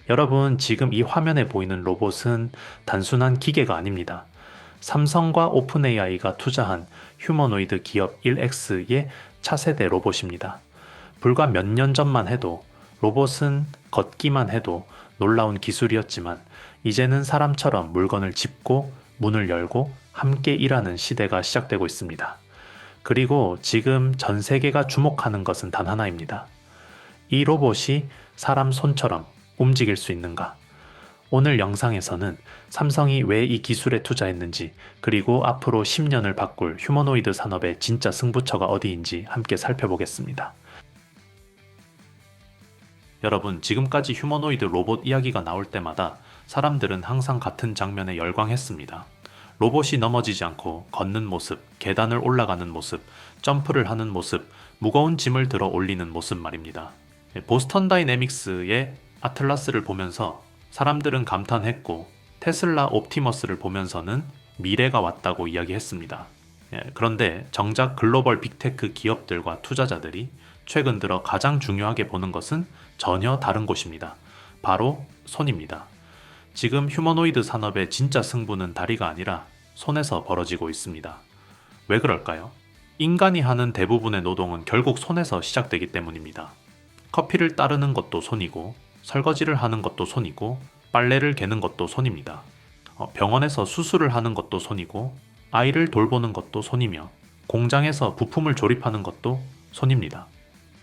여러분, 지금 이 화면에 보이는 로봇은 단순한 기계가 아닙니다. 삼성과 오픈AI가 투자한 휴머노이드 기업 1X의 차세대 로봇입니다. 불과 몇 년 전만 해도 로봇은 걷기만 해도 놀라운 기술이었지만 이제는 사람처럼 물건을 짚고 문을 열고 함께 일하는 시대가 시작되고 있습니다. 그리고 지금 전 세계가 주목하는 것은 단 하나입니다. 이 로봇이 사람 손처럼 움직일 수 있는가? 오늘 영상에서는 삼성이 왜 이 기술에 투자했는지, 그리고 앞으로 10년을 바꿀 휴머노이드 산업의 진짜 승부처가 어디인지 함께 살펴보겠습니다. 여러분, 지금까지 휴머노이드 로봇 이야기가 나올 때마다 사람들은 항상 같은 장면에 열광했습니다. 로봇이 넘어지지 않고 걷는 모습, 계단을 올라가는 모습, 점프를 하는 모습, 무거운 짐을 들어 올리는 모습 말입니다. 보스턴 다이내믹스의 아틀라스를 보면서 사람들은 감탄했고, 테슬라 옵티머스를 보면서는 미래가 왔다고 이야기했습니다. 그런데 정작 글로벌 빅테크 기업들과 투자자들이 최근 들어 가장 중요하게 보는 것은 전혀 다른 곳입니다. 바로 손입니다. 지금 휴머노이드 산업의 진짜 승부는 다리가 아니라 손에서 벌어지고 있습니다. 왜 그럴까요? 인간이 하는 대부분의 노동은 결국 손에서 시작되기 때문입니다. 커피를 따르는 것도 손이고, 설거지를 하는 것도 손이고, 빨래를 개는 것도 손입니다. 병원에서 수술을 하는 것도 손이고, 아이를 돌보는 것도 손이며, 공장에서 부품을 조립하는 것도 손입니다.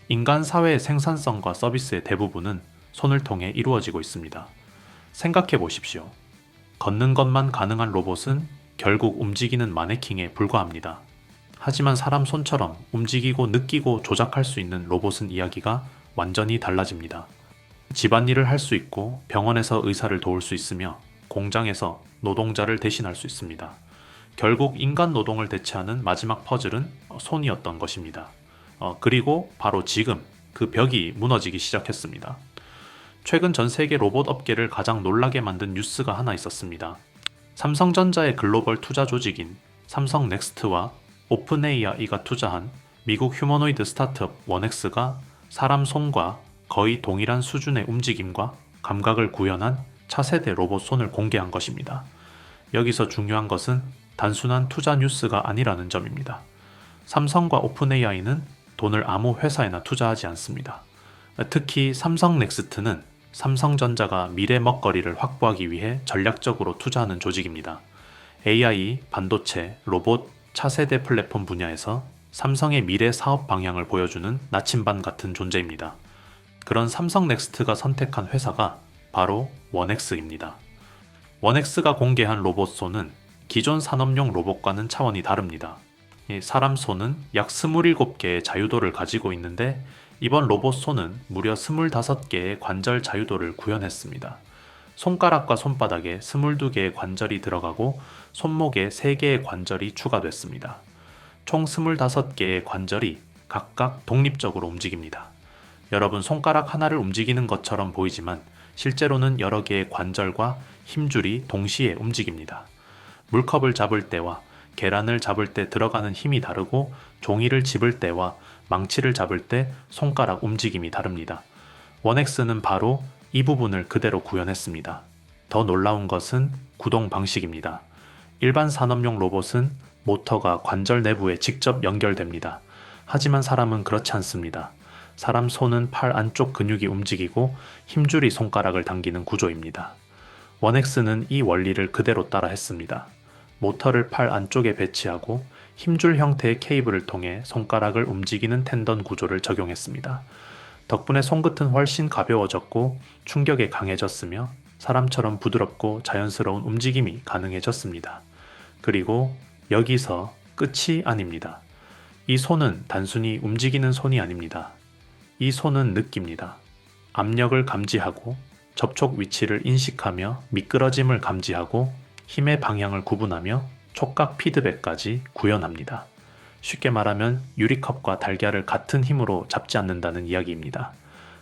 인간 사회의 생산성과 서비스의 대부분은 손을 통해 이루어지고 있습니다. 생각해 보십시오. 걷는 것만 가능한 로봇은 결국 움직이는 마네킹에 불과합니다. 하지만 사람 손처럼 움직이고 느끼고 조작할 수 있는 로봇은 이야기가 완전히 달라집니다. 집안일을 할 수 있고, 병원에서 의사를 도울 수 있으며, 공장에서 노동자를 대신할 수 있습니다. 결국 인간 노동을 대체하는 마지막 퍼즐은 손이었던 것입니다. 그리고 바로 지금 그 벽이 무너지기 시작했습니다. 최근 전 세계 로봇 업계를 가장 놀라게 만든 뉴스가 하나 있었습니다. 삼성전자의 글로벌 투자 조직인 삼성 넥스트와 오픈AI가 투자한 미국 휴머노이드 스타트업 원엑스가 사람 손과 거의 동일한 수준의 움직임과 감각을 구현한 차세대 로봇 손을 공개한 것입니다. 여기서 중요한 것은 단순한 투자 뉴스가 아니라는 점입니다. 삼성과 오픈AI는 돈을 아무 회사에나 투자하지 않습니다. 특히 삼성 넥스트는 삼성전자가 미래 먹거리를 확보하기 위해 전략적으로 투자하는 조직입니다. AI, 반도체, 로봇, 차세대 플랫폼 분야에서 삼성의 미래 사업 방향을 보여주는 나침반 같은 존재입니다. 그런 삼성 넥스트가 선택한 회사가 바로 원엑스입니다. 원엑스가 공개한 로봇 손은 기존 산업용 로봇과는 차원이 다릅니다. 사람 손은 약 27개의 자유도를 가지고 있는데, 이번 로봇 손은 무려 25개의 관절 자유도를 구현했습니다. 손가락과 손바닥에 22개의 관절이 들어가고 손목에 3개의 관절이 추가됐습니다. 총 25개의 관절이 각각 독립적으로 움직입니다. 여러분, 손가락 하나를 움직이는 것처럼 보이지만 실제로는 여러 개의 관절과 힘줄이 동시에 움직입니다. 물컵을 잡을 때와 계란을 잡을 때 들어가는 힘이 다르고, 종이를 집을 때와 망치를 잡을 때 손가락 움직임이 다릅니다. 원엑스는 바로 이 부분을 그대로 구현했습니다. 더 놀라운 것은 구동 방식입니다. 일반 산업용 로봇은 모터가 관절 내부에 직접 연결됩니다. 하지만 사람은 그렇지 않습니다. 사람 손은 팔 안쪽 근육이 움직이고 힘줄이 손가락을 당기는 구조입니다. 원엑스는 이 원리를 그대로 따라 했습니다. 모터를 팔 안쪽에 배치하고 힘줄 형태의 케이블을 통해 손가락을 움직이는 텐던 구조를 적용했습니다. 덕분에 손끝은 훨씬 가벼워졌고 충격에 강해졌으며 사람처럼 부드럽고 자연스러운 움직임이 가능해졌습니다. 그리고 여기서 끝이 아닙니다. 이 손은 단순히 움직이는 손이 아닙니다. 이 손은 느낍니다. 압력을 감지하고 접촉 위치를 인식하며 미끄러짐을 감지하고 힘의 방향을 구분하며 촉각 피드백까지 구현합니다. 쉽게 말하면 유리컵과 달걀을 같은 힘으로 잡지 않는다는 이야기입니다.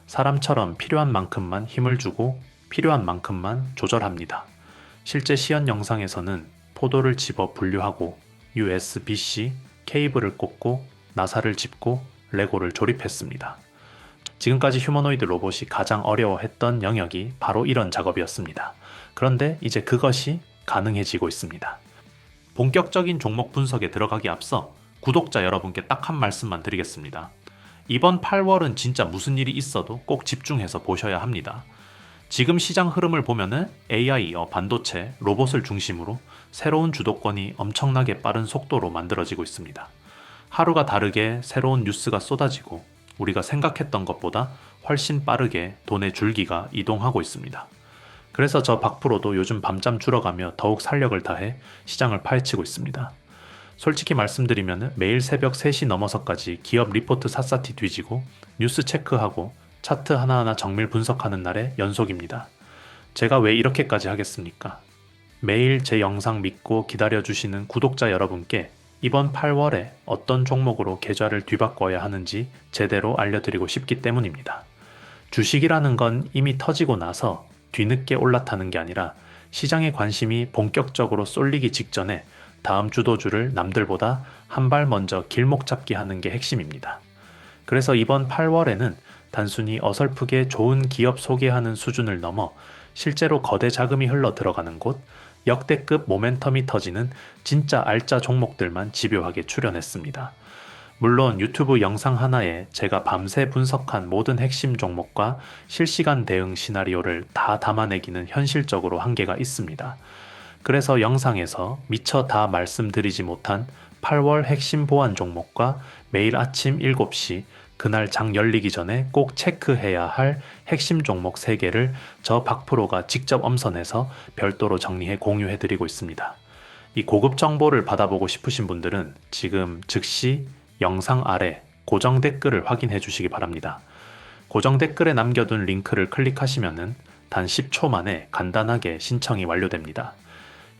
사람처럼 필요한 만큼만 힘을 주고 필요한 만큼만 조절합니다. 실제 시연 영상에서는 포도를 집어 분류하고 USB-C 케이블을 꽂고 나사를 짚고 레고를 조립했습니다. 지금까지 휴머노이드 로봇이 가장 어려워했던 영역이 바로 이런 작업이었습니다. 그런데 이제 그것이 가능해지고 있습니다. 본격적인 종목 분석에 들어가기 앞서 구독자 여러분께 딱 한 말씀만 드리겠습니다. 이번 8월은 진짜 무슨 일이 있어도 꼭 집중해서 보셔야 합니다. 지금 시장 흐름을 보면은 AI, 반도체, 로봇을 중심으로 새로운 주도권이 엄청나게 빠른 속도로 만들어지고 있습니다. 하루가 다르게 새로운 뉴스가 쏟아지고 우리가 생각했던 것보다 훨씬 빠르게 돈의 줄기가 이동하고 있습니다. 그래서 저 박프로도 요즘 밤잠 줄어가며 더욱 살력을 다해 시장을 파헤치고 있습니다. 솔직히 말씀드리면 매일 새벽 3시 넘어서까지 기업 리포트 샅샅이 뒤지고 뉴스 체크하고 차트 하나하나 정밀 분석하는 날의 연속입니다. 제가 왜 이렇게까지 하겠습니까? 매일 제 영상 믿고 기다려주시는 구독자 여러분께 이번 8월에 어떤 종목으로 계좌를 뒤바꿔야 하는지 제대로 알려드리고 싶기 때문입니다. 주식이라는 건 이미 터지고 나서 뒤늦게 올라타는 게 아니라 시장의 관심이 본격적으로 쏠리기 직전에 다음 주도주를 남들보다 한 발 먼저 길목 잡기 하는 게 핵심입니다. 그래서 이번 8월에는 단순히 어설프게 좋은 기업 소개하는 수준을 넘어 실제로 거대 자금이 흘러 들어가는 곳, 역대급 모멘텀이 터지는 진짜 알짜 종목들만 집요하게 출연했습니다. 물론 유튜브 영상 하나에 제가 밤새 분석한 모든 핵심 종목과 실시간 대응 시나리오를 다 담아내기는 현실적으로 한계가 있습니다. 그래서 영상에서 미처 다 말씀드리지 못한 8월 핵심 보안 종목과 매일 아침 7시 그날 장 열리기 전에 꼭 체크해야 할 핵심 종목 3개를 저 박프로가 직접 엄선해서 별도로 정리해 공유해드리고 있습니다. 이 고급 정보를 받아보고 싶으신 분들은 지금 즉시 영상 아래 고정 댓글을 확인해 주시기 바랍니다. 고정 댓글에 남겨둔 링크를 클릭하시면 단 10초 만에 간단하게 신청이 완료됩니다.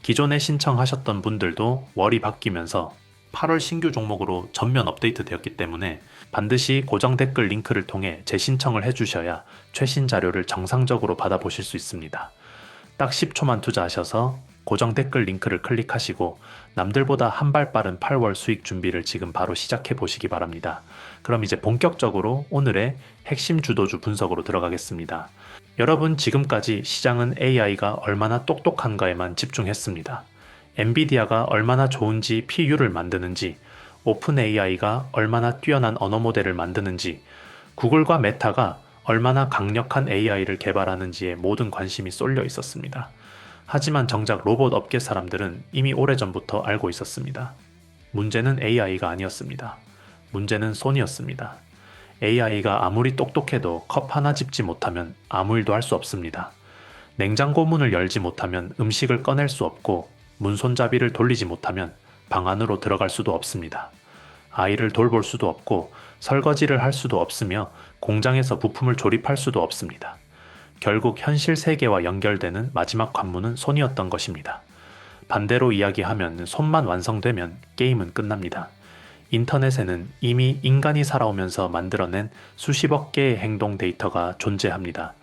기존에 신청하셨던 분들도 월이 바뀌면서 8월 신규 종목으로 전면 업데이트 되었기 때문에 반드시 고정 댓글 링크를 통해 재신청을 해주셔야 최신 자료를 정상적으로 받아보실 수 있습니다. 딱 10초만 투자하셔서 고정 댓글 링크를 클릭하시고 남들보다 한 발 빠른 8월 수익 준비를 지금 바로 시작해 보시기 바랍니다. 그럼 이제 본격적으로 오늘의 핵심 주도주 분석으로 들어가겠습니다. 여러분, 지금까지 시장은 AI가 얼마나 똑똑한가에만 집중했습니다. 엔비디아가 얼마나 좋은지 PU를 만드는지, 오픈 AI가 얼마나 뛰어난 언어 모델을 만드는지, 구글과 메타가 얼마나 강력한 AI를 개발하는지에 모든 관심이 쏠려 있었습니다. 하지만 정작 로봇 업계 사람들은 이미 오래전부터 알고 있었습니다. 문제는 AI가 아니었습니다. 문제는 손이었습니다. AI가 아무리 똑똑해도 컵 하나 집지 못하면 아무 일도 할 수 없습니다. 냉장고 문을 열지 못하면 음식을 꺼낼 수 없고 문 손잡이를 돌리지 못하면 방 안으로 들어갈 수도 없습니다. 아이를 돌볼 수도 없고 설거지를 할 수도 없으며 공장에서 부품을 조립할 수도 없습니다. 결국 현실 세계와 연결되는 마지막 관문은 손이었던 것입니다. 반대로 이야기하면 손만 완성되면 게임은 끝납니다. 인터넷에는 이미 인간이 살아오면서 만들어낸 수십억 개의 행동 데이터가 존재합니다.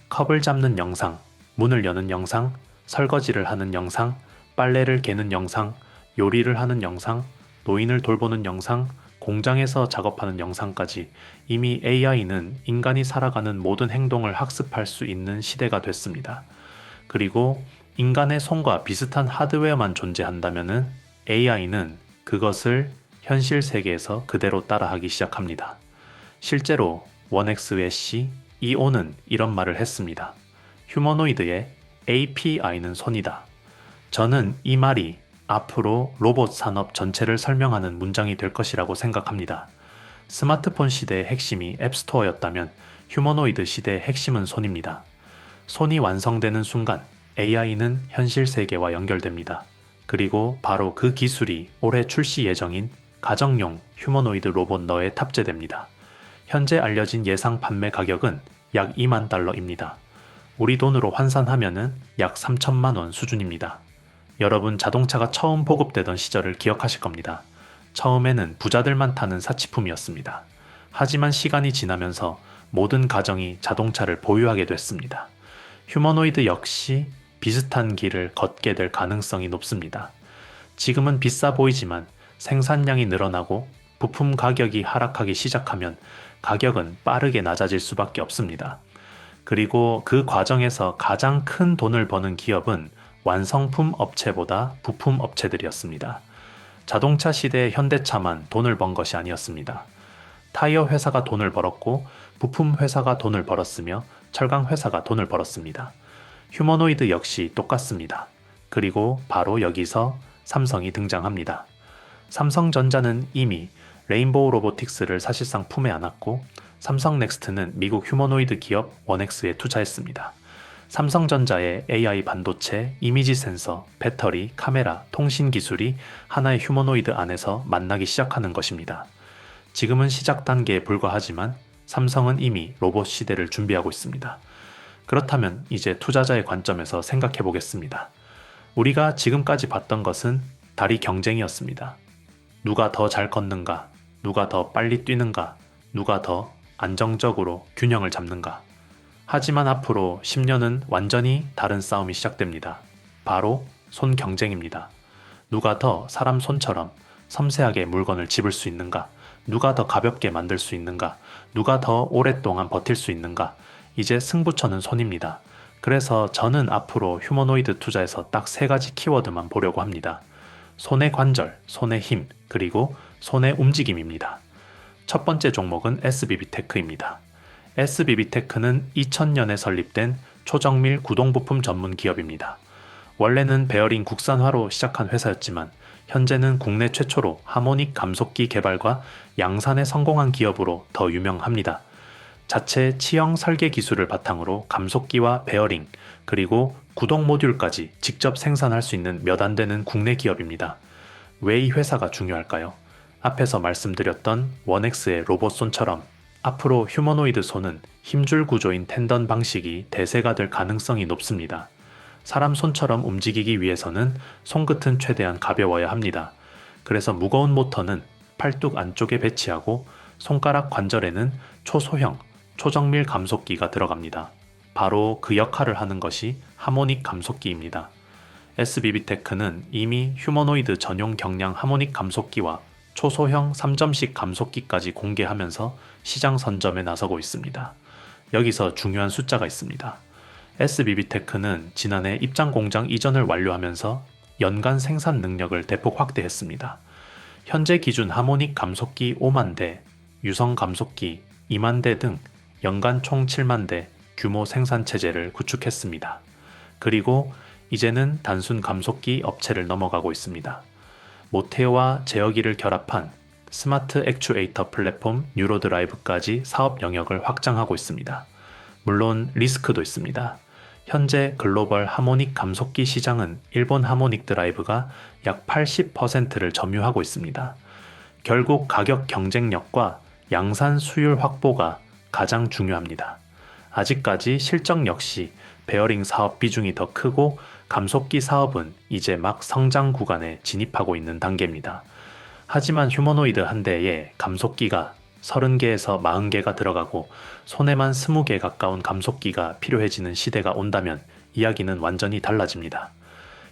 컵을 잡는 영상, 문을 여는 영상, 설거지를 하는 영상, 빨래를 개는 영상, 요리를 하는 영상, 노인을 돌보는 영상, 공장에서 작업하는 영상까지 이미 AI는 인간이 살아가는 모든 행동을 학습할 수 있는 시대가 됐습니다. 그리고 인간의 손과 비슷한 하드웨어만 존재한다면 AI는 그것을 현실 세계에서 그대로 따라하기 시작합니다. 실제로 원엑스 웨시 이오는 이런 말을 했습니다. 휴머노이드의 API는 손이다. 저는 이 말이 앞으로 로봇 산업 전체를 설명하는 문장이 될 것이라고 생각합니다. 스마트폰 시대의 핵심이 앱스토어였다면 휴머노이드 시대의 핵심은 손입니다. 손이 완성되는 순간 AI는 현실 세계와 연결됩니다. 그리고 바로 그 기술이 올해 출시 예정인 가정용 휴머노이드 로봇 너에 탑재됩니다. 현재 알려진 예상 판매 가격은 약 2만 달러입니다. 우리 돈으로 환산하면은 약 3천만 원 수준입니다. 여러분, 자동차가 처음 보급되던 시절을 기억하실 겁니다. 처음에는 부자들만 타는 사치품이었습니다. 하지만 시간이 지나면서 모든 가정이 자동차를 보유하게 됐습니다. 휴머노이드 역시 비슷한 길을 걷게 될 가능성이 높습니다. 지금은 비싸 보이지만 생산량이 늘어나고 부품 가격이 하락하기 시작하면 가격은 빠르게 낮아질 수밖에 없습니다. 그리고 그 과정에서 가장 큰 돈을 버는 기업은 완성품 업체보다 부품 업체들이었습니다. 자동차 시대의 현대차만 돈을 번 것이 아니었습니다. 타이어 회사가 돈을 벌었고 부품 회사가 돈을 벌었으며 철강 회사가 돈을 벌었습니다. 휴머노이드 역시 똑같습니다. 그리고 바로 여기서 삼성이 등장합니다. 삼성전자는 이미 레인보우 로보틱스를 사실상 품에 안았고 삼성 넥스트는 미국 휴머노이드 기업 원엑스에 투자했습니다. 삼성전자의 AI 반도체, 이미지 센서, 배터리, 카메라, 통신 기술이 하나의 휴머노이드 안에서 만나기 시작하는 것입니다. 지금은 시작 단계에 불과하지만 삼성은 이미 로봇 시대를 준비하고 있습니다. 그렇다면 이제 투자자의 관점에서 생각해 보겠습니다. 우리가 지금까지 봤던 것은 다리 경쟁이었습니다. 누가 더 잘 걷는가, 누가 더 빨리 뛰는가, 누가 더 안정적으로 균형을 잡는가. 하지만 앞으로 10년은 완전히 다른 싸움이 시작됩니다. 바로 손 경쟁입니다. 누가 더 사람 손처럼 섬세하게 물건을 집을 수 있는가, 누가 더 가볍게 만들 수 있는가, 누가 더 오랫동안 버틸 수 있는가. 이제 승부처는 손입니다. 그래서 저는 앞으로 휴머노이드 투자에서 딱 3가지 키워드만 보려고 합니다. 손의 관절, 손의 힘, 그리고 손의 움직임입니다. 첫 번째 종목은 SBB테크입니다. SBB테크는 2000년에 설립된 초정밀 구동부품 전문 기업입니다. 원래는 베어링 국산화로 시작한 회사였지만 현재는 국내 최초로 하모닉 감속기 개발과 양산에 성공한 기업으로 더 유명합니다. 자체 치형 설계 기술을 바탕으로 감속기와 베어링, 그리고 구동 모듈까지 직접 생산할 수 있는 몇 안 되는 국내 기업입니다. 왜 이 회사가 중요할까요? 앞에서 말씀드렸던 원엑스의 로봇손처럼 앞으로 휴머노이드 손은 힘줄 구조인 텐던 방식이 대세가 될 가능성이 높습니다. 사람 손처럼 움직이기 위해서는 손끝은 최대한 가벼워야 합니다. 그래서 무거운 모터는 팔뚝 안쪽에 배치하고 손가락 관절에는 초소형, 초정밀 감속기가 들어갑니다. 바로 그 역할을 하는 것이 하모닉 감속기입니다. SBB테크는 이미 휴머노이드 전용 경량 하모닉 감속기와 초소형 3점식 감속기까지 공개하면서 시장 선점에 나서고 있습니다. 여기서 중요한 숫자가 있습니다. SBB테크는 지난해 입장 공장 이전을 완료하면서 연간 생산 능력을 대폭 확대했습니다. 현재 기준 하모닉 감속기 5만 대, 유성 감속기 2만 대 등 연간 총 7만 대 규모 생산 체제를 구축했습니다. 그리고 이제는 단순 감속기 업체를 넘어가고 있습니다. 모테어와 제어기를 결합한 스마트 액추에이터 플랫폼 뉴로드라이브까지 사업 영역을 확장하고 있습니다. 물론 리스크도 있습니다. 현재 글로벌 하모닉 감속기 시장은 일본 하모닉 드라이브가 약 80%를 점유하고 있습니다. 결국 가격 경쟁력과 양산 수율 확보가 가장 중요합니다. 아직까지 실적 역시 베어링 사업 비중이 더 크고 감속기 사업은 이제 막 성장 구간에 진입하고 있는 단계입니다. 하지만 휴머노이드 한 대에 감속기가 30개에서 40개가 들어가고 손에만 20개 가까운 감속기가 필요해지는 시대가 온다면 이야기는 완전히 달라집니다.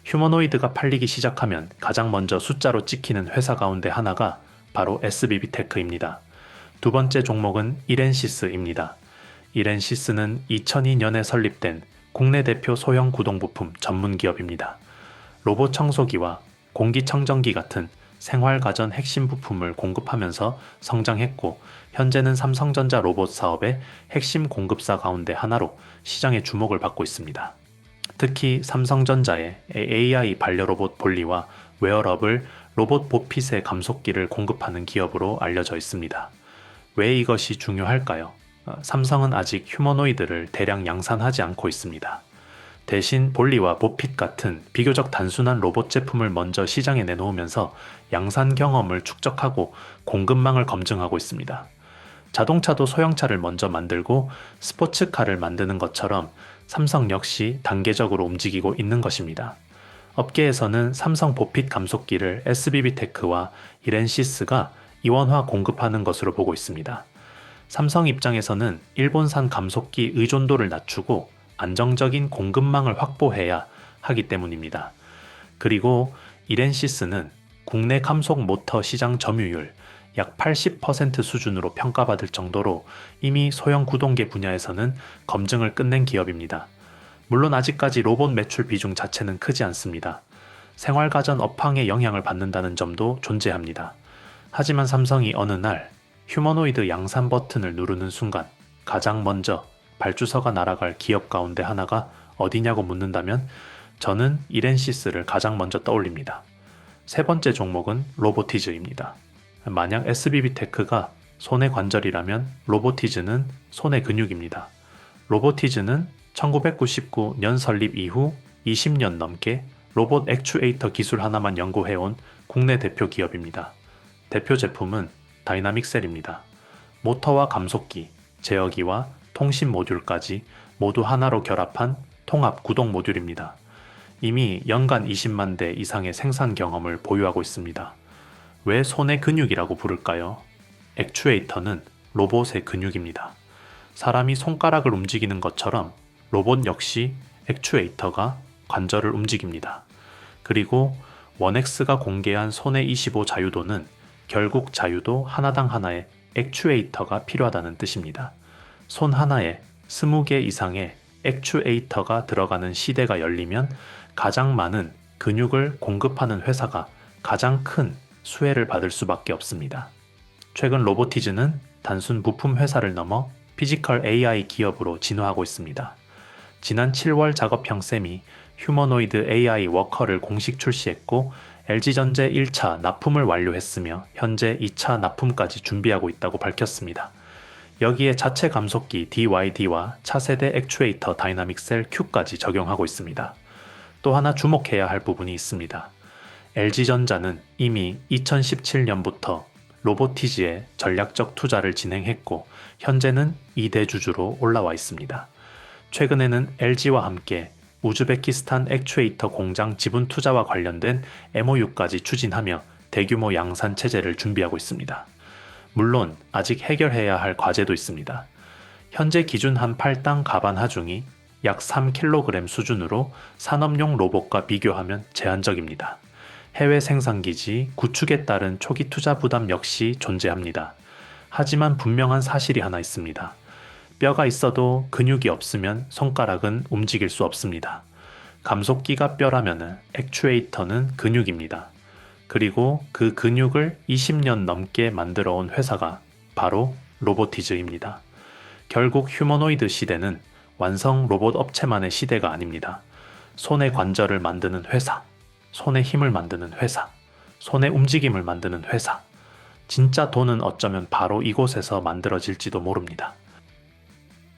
휴머노이드가 팔리기 시작하면 가장 먼저 숫자로 찍히는 회사 가운데 하나가 바로 SBB테크입니다. 두 번째 종목은 이렌시스입니다. 이렌시스는 2002년에 설립된 국내 대표 소형 구동부품 전문 기업입니다. 로봇 청소기와 공기청정기 같은 생활가전 핵심 부품을 공급하면서 성장했고 현재는 삼성전자 로봇 사업의 핵심 공급사 가운데 하나로 시장의 주목을 받고 있습니다. 특히 삼성전자의 AI 반려로봇 볼리와 웨어러블 로봇 보핏의 감속기를 공급하는 기업으로 알려져 있습니다. 왜 이것이 중요할까요? 삼성은 아직 휴머노이드를 대량 양산하지 않고 있습니다. 대신 볼리와 보핏 같은 비교적 단순한 로봇 제품을 먼저 시장에 내놓으면서 양산 경험을 축적하고 공급망을 검증하고 있습니다. 자동차도 소형차를 먼저 만들고 스포츠카를 만드는 것처럼 삼성 역시 단계적으로 움직이고 있는 것입니다. 업계에서는 삼성 보핏 감속기를 SBB테크와 이렌시스가 이원화 공급하는 것으로 보고 있습니다. 삼성 입장에서는 일본산 감속기 의존도를 낮추고 안정적인 공급망을 확보해야 하기 때문입니다. 그리고 이렌시스는 국내 감속 모터 시장 점유율 약 80% 수준으로 평가받을 정도로 이미 소형 구동계 분야에서는 검증을 끝낸 기업입니다. 물론 아직까지 로봇 매출 비중 자체는 크지 않습니다. 생활가전 업황에 영향을 받는다는 점도 존재합니다. 하지만 삼성이 어느 날 휴머노이드 양산 버튼을 누르는 순간 가장 먼저 발주서가 날아갈 기업 가운데 하나가 어디냐고 묻는다면 저는 이렌시스를 가장 먼저 떠올립니다. 세 번째 종목은 로보티즈입니다. 만약 SBB테크가 손의 관절이라면 로보티즈는 손의 근육입니다. 로보티즈는 1999년 설립 이후 20년 넘게 로봇 액추에이터 기술 하나만 연구해온 국내 대표 기업입니다. 대표 제품은 다이나믹셀입니다. 모터와 감속기, 제어기와 통신 모듈까지 모두 하나로 결합한 통합 구동 모듈입니다. 이미 연간 20만 대 이상의 생산 경험을 보유하고 있습니다. 왜 손의 근육이라고 부를까요? 액추에이터는 로봇의 근육입니다. 사람이 손가락을 움직이는 것처럼 로봇 역시 액추에이터가 관절을 움직입니다. 그리고 원엑스가 공개한 손의 25 자유도는 결국 자유도 하나당 하나의 액추에이터가 필요하다는 뜻입니다. 손 하나에 20개 이상의 액추에이터가 들어가는 시대가 열리면 가장 많은 근육을 공급하는 회사가 가장 큰 수혜를 받을 수밖에 없습니다. 최근 로보티즈는 단순 부품 회사를 넘어 피지컬 AI 기업으로 진화하고 있습니다. 지난 7월 작업형 셈이 휴머노이드 AI 워커를 공식 출시했고 LG전자 1차 납품을 완료했으며 현재 2차 납품까지 준비하고 있다고 밝혔습니다. 여기에 자체 감속기 DYD와 차세대 액추에이터 다이나믹셀 Q까지 적용하고 있습니다. 또 하나 주목해야 할 부분이 있습니다. LG전자는 이미 2017년부터 로보티즈에 전략적 투자를 진행했고 현재는 2대 주주로 올라와 있습니다. 최근에는 LG와 함께 우즈베키스탄 액추에이터 공장 지분 투자와 관련된 MOU까지 추진하며 대규모 양산 체제를 준비하고 있습니다. 물론 아직 해결해야 할 과제도 있습니다. 현재 기준 한 팔당 가반 하중이 약 3kg 수준으로 산업용 로봇과 비교하면 제한적입니다. 해외 생산기지 구축에 따른 초기 투자 부담 역시 존재합니다. 하지만 분명한 사실이 하나 있습니다. 뼈가 있어도 근육이 없으면 손가락은 움직일 수 없습니다. 감속기가 뼈라면 액추에이터는 근육입니다. 그리고 그 근육을 20년 넘게 만들어 온 회사가 바로 로보티즈입니다. 결국 휴머노이드 시대는 완성 로봇 업체만의 시대가 아닙니다. 손의 관절을 만드는 회사, 손의 힘을 만드는 회사, 손의 움직임을 만드는 회사. 진짜 돈은 어쩌면 바로 이곳에서 만들어질지도 모릅니다.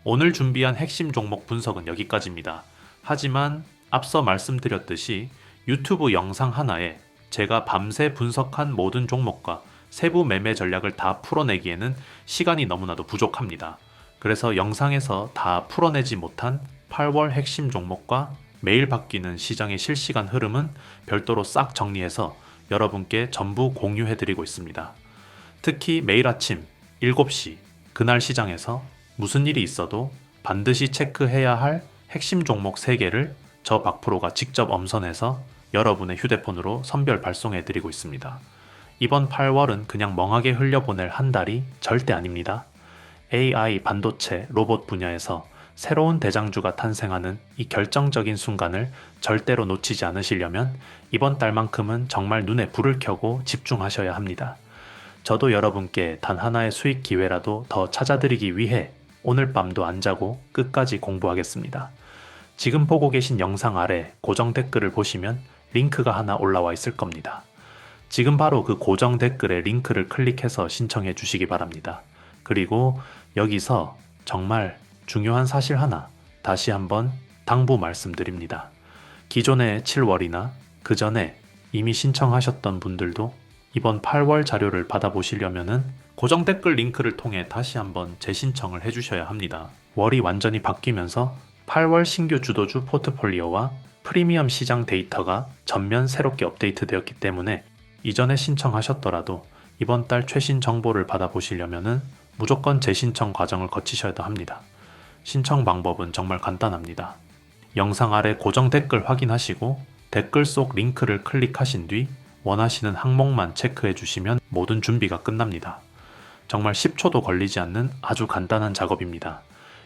오늘 준비한 핵심 종목 분석은 여기까지입니다. 하지만 앞서 말씀드렸듯이 유튜브 영상 하나에 제가 밤새 분석한 모든 종목과 세부 매매 전략을 다 풀어내기에는 시간이 너무나도 부족합니다. 그래서 영상에서 다 풀어내지 못한 8월 핵심 종목과 매일 바뀌는 시장의 실시간 흐름은 별도로 싹 정리해서 여러분께 전부 공유해드리고 있습니다. 특히 매일 아침 7시 그날 시장에서 무슨 일이 있어도 반드시 체크해야 할 핵심 종목 3개를 저 박프로가 직접 엄선해서 여러분의 휴대폰으로 선별 발송해드리고 있습니다. 이번 8월은 그냥 멍하게 흘려보낼 한 달이 절대 아닙니다. AI, 반도체, 로봇 분야에서 새로운 대장주가 탄생하는 이 결정적인 순간을 절대로 놓치지 않으시려면 이번 달만큼은 정말 눈에 불을 켜고 집중하셔야 합니다. 저도 여러분께 단 하나의 수익 기회라도 더 찾아드리기 위해 오늘 밤도 안 자고 끝까지 공부하겠습니다. 지금 보고 계신 영상 아래 고정 댓글을 보시면 링크가 하나 올라와 있을 겁니다. 지금 바로 그 고정 댓글에 링크를 클릭해서 신청해 주시기 바랍니다. 그리고 여기서 정말 중요한 사실 하나 다시 한번 당부 말씀드립니다. 기존의 7월이나 그 전에 이미 신청하셨던 분들도 이번 8월 자료를 받아보시려면은 고정 댓글 링크를 통해 다시 한번 재신청을 해주셔야 합니다. 월이 완전히 바뀌면서 8월 신규 주도주 포트폴리오와 프리미엄 시장 데이터가 전면 새롭게 업데이트되었기 때문에 이전에 신청하셨더라도 이번 달 최신 정보를 받아보시려면은 무조건 재신청 과정을 거치셔야 합니다. 신청 방법은 정말 간단합니다. 영상 아래 고정 댓글 확인하시고 댓글 속 링크를 클릭하신 뒤 원하시는 항목만 체크해 주시면 모든 준비가 끝납니다. 정말 10초도 걸리지 않는 아주 간단한 작업입니다.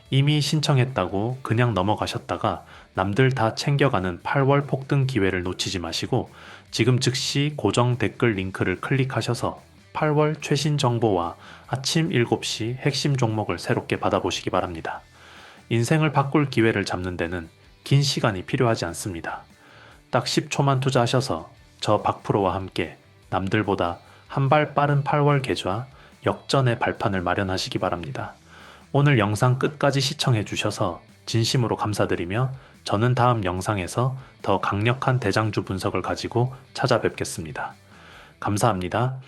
이미 신청했다고 그냥 넘어가셨다가 남들 다 챙겨가는 8월 폭등 기회를 놓치지 마시고 지금 즉시 고정 댓글 링크를 클릭하셔서 8월 최신 정보와 아침 7시 핵심 종목을 새롭게 받아보시기 바랍니다. 인생을 바꿀 기회를 잡는 데는 긴 시간이 필요하지 않습니다. 딱 10초만 투자하셔서 저 박프로와 함께 남들보다 한 발 빠른 8월 계좌 역전의 발판을 마련하시기 바랍니다. 오늘 영상 끝까지 시청해 주셔서 진심으로 감사드리며 저는 다음 영상에서 더 강력한 대장주 분석을 가지고 찾아뵙겠습니다. 감사합니다.